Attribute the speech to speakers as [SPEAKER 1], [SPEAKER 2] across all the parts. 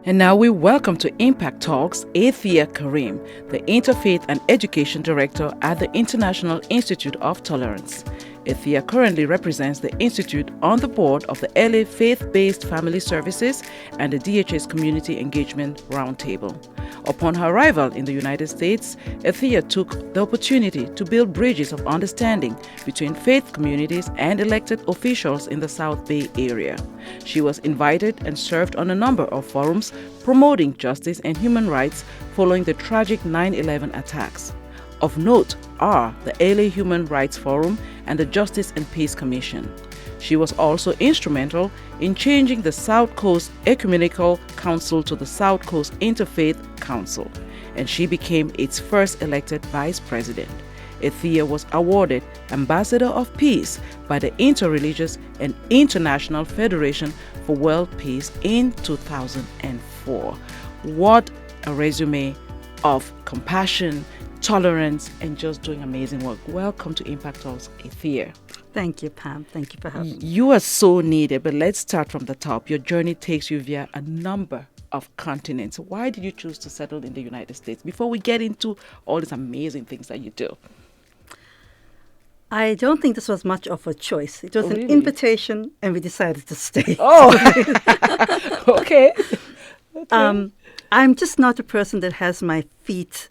[SPEAKER 1] And now we welcome to Impact Talks Athia Carrim, the Interfaith and Education Director at the International Institute of Tolerance. Athea currently represents the Institute on the board of the LA Faith-Based Family Services and the DHS Community Engagement Roundtable. Upon her arrival in the United States, Athea took the opportunity to build bridges of understanding between faith communities and elected officials in the South Bay area. She was invited and served on a number of forums promoting justice and human rights following the tragic 9/11 attacks. Of note are the LA Human Rights Forum and the Justice and Peace Commission. She was also instrumental in changing the South Coast Ecumenical Council to the South Coast Interfaith Council, and she became its first elected vice president. Aethea was awarded Ambassador of Peace by the Interreligious and International Federation for World Peace in 2004. What a resume of compassion, tolerance, and just doing amazing work. Welcome to Impact Talks, Aethea.
[SPEAKER 2] Thank you, Pam. Thank you for having me.
[SPEAKER 1] You are so needed, but let's start from the top. Your journey takes you via a number of continents. Why did you choose to settle in the United States before we get into all these amazing things that you do?
[SPEAKER 2] I don't think this was much of a choice. It was an
[SPEAKER 1] Really?
[SPEAKER 2] invitation, and we decided to stay.
[SPEAKER 1] Oh, okay.
[SPEAKER 2] I'm just not a person that has my feet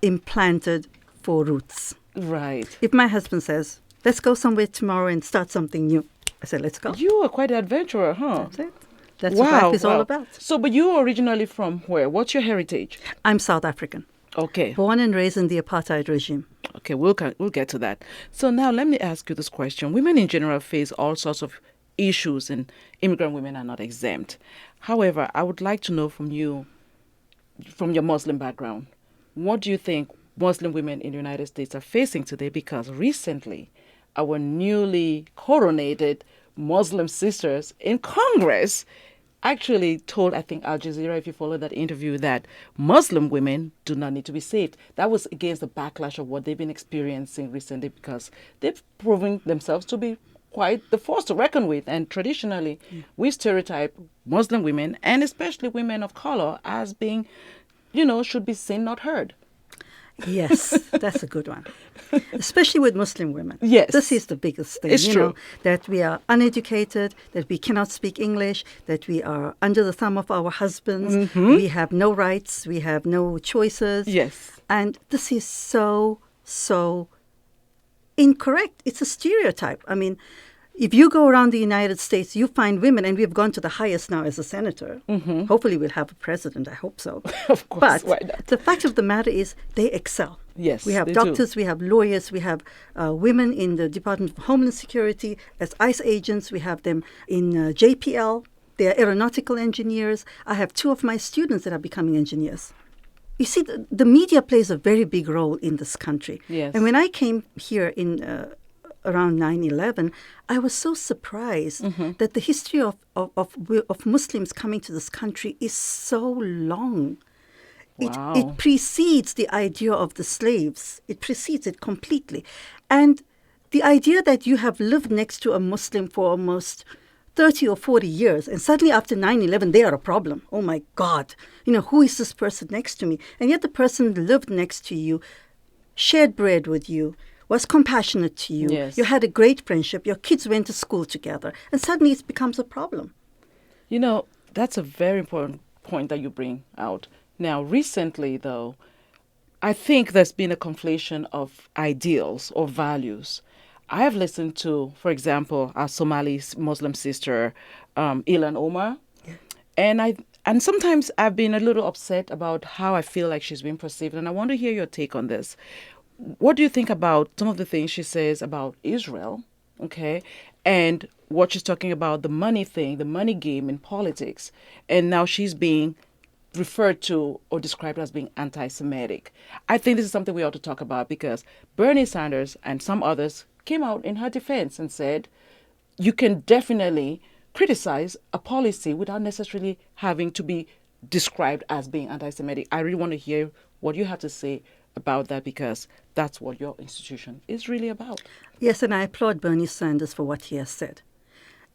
[SPEAKER 2] implanted for roots.
[SPEAKER 1] Right.
[SPEAKER 2] If my husband says, let's go somewhere tomorrow and start something new, I say, let's go.
[SPEAKER 1] You are quite an adventurer, huh?
[SPEAKER 2] That's it. That's what life is all about.
[SPEAKER 1] So, but you are originally from where? What's your heritage?
[SPEAKER 2] I'm South African,
[SPEAKER 1] Okay.
[SPEAKER 2] born and raised in the Apartheid regime.
[SPEAKER 1] Okay, we'll get to that. So now let me ask you this question. Women in general face all sorts of issues, and immigrant women are not exempt. However, I would like to know from you, from your Muslim background, what do you think Muslim women in the United States are facing today? Because recently, our newly coronated Muslim sisters in Congress actually told, I think, Al Jazeera, if you follow that interview, that Muslim women do not need to be saved. That was against the backlash of what they've been experiencing recently, because they've proven themselves to be quite the force to reckon with. And traditionally, we stereotype Muslim women, and especially women of color, as being, should be seen, not heard.
[SPEAKER 2] Yes, that's a good one. Especially with Muslim women.
[SPEAKER 1] Yes.
[SPEAKER 2] This is the biggest thing.
[SPEAKER 1] It's true.
[SPEAKER 2] That we are uneducated, that we cannot speak English, that we are under the thumb of our husbands.
[SPEAKER 1] Mm-hmm.
[SPEAKER 2] We have no rights. We have no choices.
[SPEAKER 1] Yes.
[SPEAKER 2] And this is so incorrect. It's a stereotype. I mean, if you go around the United States, you find women, and we've gone to the highest now as a senator. Mm-hmm. Hopefully we'll have a president. I hope so.
[SPEAKER 1] Of course.
[SPEAKER 2] But
[SPEAKER 1] Why not?
[SPEAKER 2] the fact of the matter is they excel.
[SPEAKER 1] Yes,
[SPEAKER 2] we have
[SPEAKER 1] they
[SPEAKER 2] doctors,
[SPEAKER 1] do.
[SPEAKER 2] we have lawyers, we have women in the Department of Homeland Security as ICE agents. We have them in JPL. They are aeronautical engineers. I have two of my students that are becoming engineers. You see, the media plays a very big role in this country.
[SPEAKER 1] Yes.
[SPEAKER 2] And when I came here in around 9/11, I was so surprised that the history of Muslims coming to this country is so long.
[SPEAKER 1] Wow.
[SPEAKER 2] It precedes the idea of the slaves. It precedes it completely. And the idea that you have lived next to a Muslim for almost 30 or 40 years, and suddenly after 9/11, they are a problem. Oh, my God. Who is this person next to me? And yet the person lived next to you, shared bread with you, was compassionate to you.
[SPEAKER 1] Yes.
[SPEAKER 2] You had a great friendship. Your kids went to school together. And suddenly it becomes a problem.
[SPEAKER 1] That's a very important point that you bring out. Now, recently, though, I think there's been a conflation of ideals or values. I have listened to, for example, our Somali Muslim sister, Ilan Omar, and sometimes I've been a little upset about how I feel like she's being perceived, and I want to hear your take on this. What do you think about some of the things she says about Israel, okay, and what she's talking about, the money thing, the money game in politics, and now she's being referred to or described as being anti-Semitic? I think this is something we ought to talk about, because Bernie Sanders and some others came out in her defense and said, you can definitely criticize a policy without necessarily having to be described as being anti-Semitic. I really want to hear what you have to say about that, because that's what your institution is really about.
[SPEAKER 2] Yes, and I applaud Bernie Sanders for what he has said.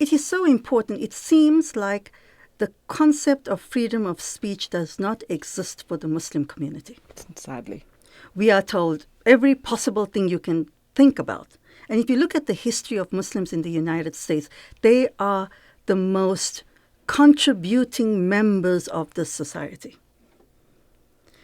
[SPEAKER 2] It is so important. It seems like the concept of freedom of speech does not exist for the Muslim community.
[SPEAKER 1] Sadly.
[SPEAKER 2] We are told every possible thing you can think about. And if you look at the history of Muslims in the United States, they are the most contributing members of this society.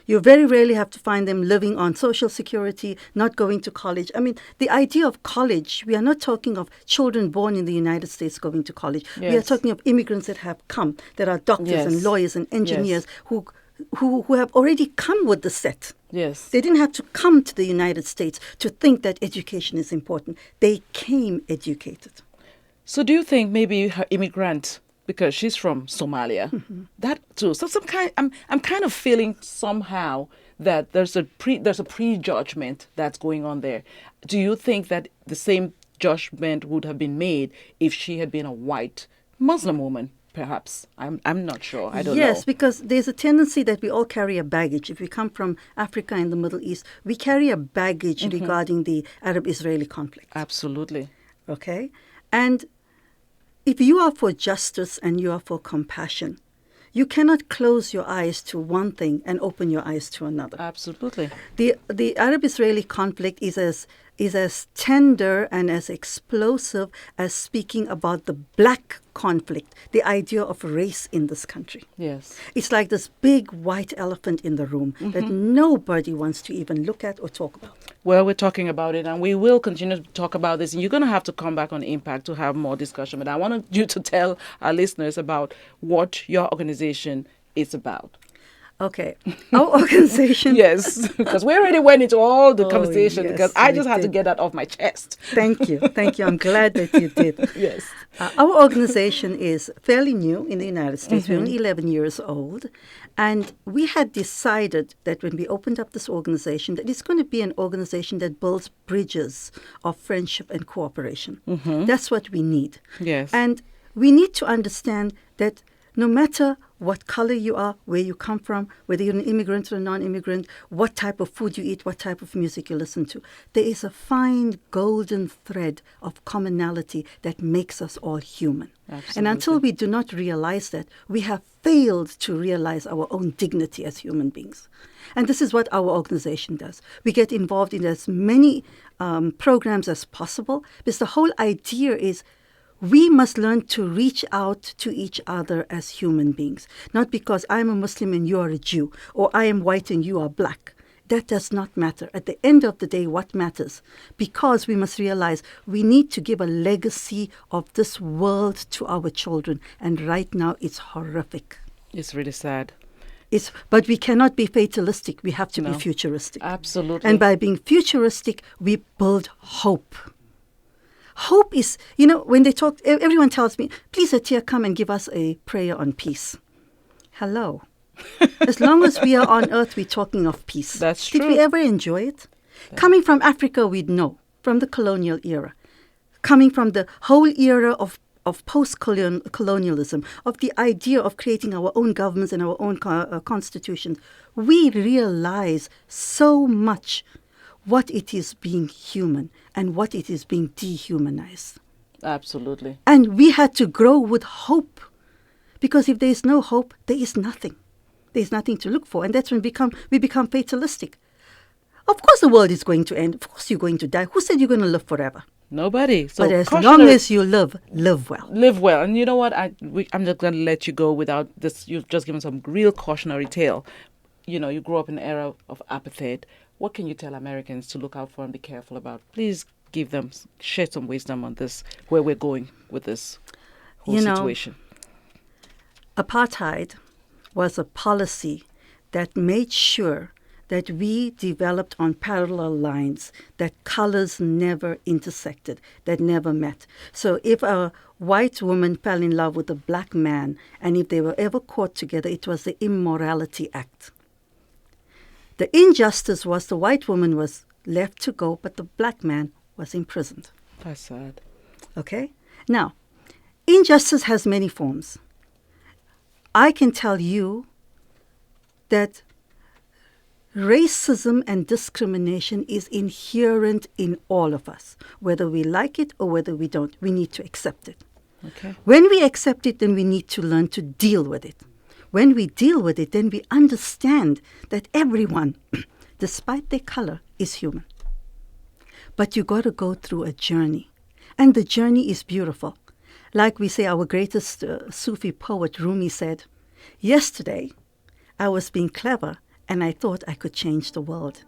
[SPEAKER 2] You very rarely have to find them living on Social Security, not going to college. I mean, the idea of college, we are not talking of children born in the United States going to college.
[SPEAKER 1] Yes.
[SPEAKER 2] We are talking of immigrants that have come, that are doctors
[SPEAKER 1] Yes.
[SPEAKER 2] and lawyers and engineers
[SPEAKER 1] Yes.
[SPEAKER 2] who have already come with the set.
[SPEAKER 1] Yes.
[SPEAKER 2] They didn't have to come to the United States to think that education is important. They came educated.
[SPEAKER 1] So do you think maybe her immigrant, because she's from Somalia, that too? So I'm kind of feeling somehow that there's a prejudgment that's going on there. Do you think that the same judgment would have been made if she had been a white Muslim woman? Perhaps. I'm not sure. I don't know.
[SPEAKER 2] Yes, because there's a tendency that we all carry a baggage. If we come from Africa and the Middle East, we carry a baggage regarding the Arab-Israeli conflict.
[SPEAKER 1] Absolutely.
[SPEAKER 2] Okay? And if you are for justice and you are for compassion, you cannot close your eyes to one thing and open your eyes to another.
[SPEAKER 1] Absolutely.
[SPEAKER 2] The Arab-Israeli conflict is as tender and as explosive as speaking about the black conflict, the idea of race in this country.
[SPEAKER 1] Yes.
[SPEAKER 2] It's like this big white elephant in the room that nobody wants to even look at or talk about.
[SPEAKER 1] Well, we're talking about it, and we will continue to talk about this. And you're going to have to come back on Impact to have more discussion. But I wanted you to tell our listeners about what your organization is about.
[SPEAKER 2] Okay. Our organization...
[SPEAKER 1] Yes, because we already went into all the conversation,
[SPEAKER 2] yes,
[SPEAKER 1] because I
[SPEAKER 2] we
[SPEAKER 1] just had to
[SPEAKER 2] did.
[SPEAKER 1] get that off my chest.
[SPEAKER 2] Thank you. Thank you. I'm glad that you did.
[SPEAKER 1] Yes.
[SPEAKER 2] Our organization is fairly new in the United States. We're only 11 years old. And we had decided that when we opened up this organization, that it's going to be an organization that builds bridges of friendship and cooperation. That's what we need.
[SPEAKER 1] Yes.
[SPEAKER 2] And we need to understand that no matter what color you are, where you come from, whether you're an immigrant or a non-immigrant, what type of food you eat, what type of music you listen to, there is a fine golden thread of commonality that makes us all human.
[SPEAKER 1] Absolutely.
[SPEAKER 2] And until we do not realize that, we have failed to realize our own dignity as human beings. And this is what our organization does. We get involved in as many programs as possible, because the whole idea is we must learn to reach out to each other as human beings. Not because I'm a Muslim and you are a Jew, or I am white and you are black. That does not matter. At the end of the day, what matters? Because we must realize we need to give a legacy of this world to our children. And right now, it's horrific.
[SPEAKER 1] It's really sad.
[SPEAKER 2] But we cannot be fatalistic. We have to be
[SPEAKER 1] No.
[SPEAKER 2] futuristic.
[SPEAKER 1] Absolutely.
[SPEAKER 2] And by being futuristic, we build hope. Hope is, when they talk, everyone tells me, please, Athia, come and give us a prayer on peace. Hello. As long as we are on earth, we're talking of peace.
[SPEAKER 1] That's
[SPEAKER 2] Did
[SPEAKER 1] true.
[SPEAKER 2] we ever enjoy it? Coming from Africa, we'd know, from the colonial era. Coming from the whole era of post-colonialism, of the idea of creating our own governments and our own constitutions, we realize so much what it is being human and what it is being dehumanized.
[SPEAKER 1] Absolutely.
[SPEAKER 2] And we had to grow with hope, because if there is no hope, there is nothing. There is nothing to look for, and that's when we become fatalistic. Of course the world is going to end. Of course you're going to die. Who said you're going to live forever?
[SPEAKER 1] Nobody. So
[SPEAKER 2] but as long as you live well.
[SPEAKER 1] Live well. And you know what? I'm just going to let you go without this. You've just given some real cautionary tale. You grew up in an era of apartheid. What can you tell Americans to look out for and be careful about? Please share some wisdom on this, where we're going with this whole situation.
[SPEAKER 2] Apartheid was a policy that made sure that we developed on parallel lines, that colors never intersected, that never met. So if a white woman fell in love with a black man, and if they were ever caught together, it was the Immorality Act. The injustice was the white woman was left to go, but the black man was imprisoned.
[SPEAKER 1] That's sad.
[SPEAKER 2] Okay? Now, injustice has many forms. I can tell you that racism and discrimination is inherent in all of us. Whether we like it or whether we don't, we need to accept it.
[SPEAKER 1] Okay.
[SPEAKER 2] When we accept it, then we need to learn to deal with it. When we deal with it, then we understand that everyone, despite their color, is human. But you got to go through a journey. And the journey is beautiful. Like we say, our greatest Sufi poet, Rumi, said, "Yesterday, I was being clever and I thought I could change the world.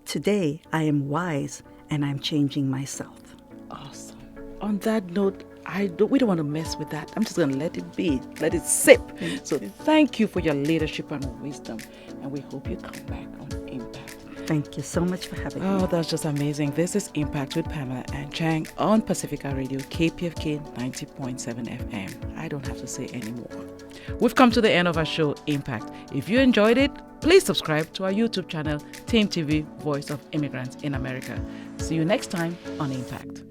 [SPEAKER 2] Today, I am wise and I'm changing myself."
[SPEAKER 1] Awesome. On that note, we don't want to mess with that. I'm just going to let it be, let it sip. So thank you for your leadership and wisdom. And we hope you come back on Impact.
[SPEAKER 2] Thank you so much for having me.
[SPEAKER 1] Oh, that's just amazing. This is Impact with Pamela and Chang on Pacifica Radio, KPFK 90.7 FM. I don't have to say anymore. We've come to the end of our show, Impact. If you enjoyed it, please subscribe to our YouTube channel, TIMTV, Voice of Immigrants in America. See you next time on Impact.